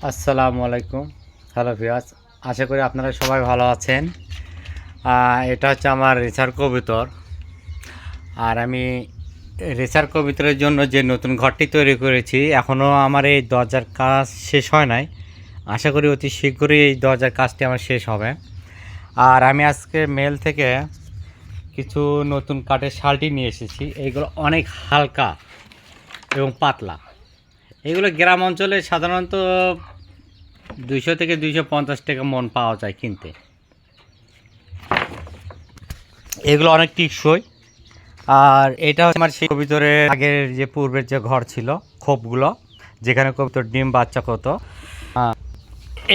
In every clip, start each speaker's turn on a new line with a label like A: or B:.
A: আসসালামু আলাইকুম। Hello viewers, আশা করি আপনারা সবাই ভালো আছেন। এটা হচ্ছে আমার রেসার কবুতর। আর আমি রেসার কবুতরের জন্য যে নতুন ঘরটি তৈরি করেছি, এখনও আমার এই দরজার কাজ শেষ হয় নাই। আশা করি অতি শীঘ্রই এই দরজার কাজটি আমার শেষ হবে। আর আমি আজকে মেল থেকে কিছু নতুন কাঠের শালটি নিয়ে এসেছি। এইগুলো অনেক হালকা এবং পাতলা। এগুলো গ্রাম অঞ্চলে সাধারণত 200 থেকে 250 টাকা মন পাওয়া যায় কিনতে। এগুলো অনেক টিকসই। আর এটা হচ্ছে আমার সেই কবুতরের আগের যে পূর্বের যে ঘর ছিল, খোপগুলো যেখানে কবুতর ডিম বাচ্চা করতো,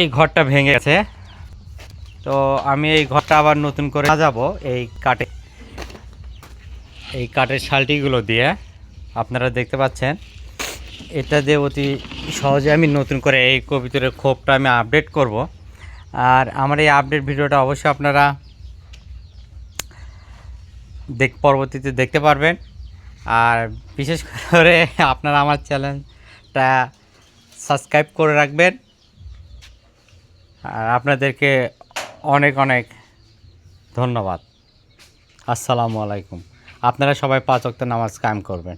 A: এই ঘরটা ভেঙে গেছে। তো আমি এই ঘরটা আবার নতুন করে সাজাবো এই কাঠের শালটিগুলো দিয়ে। আপনারা দেখতে পাচ্ছেন, এটা দিয়ে অতি সহজে আমি নতুন করে এই কবুতরের খোপটা আমি আপডেট করব। আর আমার এই আপডেট ভিডিওটা অবশ্যই আপনারা পরবর্তীতে দেখতে পারবেন। আর বিশেষ করে আপনারা আমার চ্যানেলটা সাবস্ক্রাইব করে রাখবেন। আর আপনাদেরকে অনেক অনেক ধন্যবাদ। আসসালামু আলাইকুম। আপনারা সবাই 5 ওয়াক্ত নামাজ কায়েম করবেন।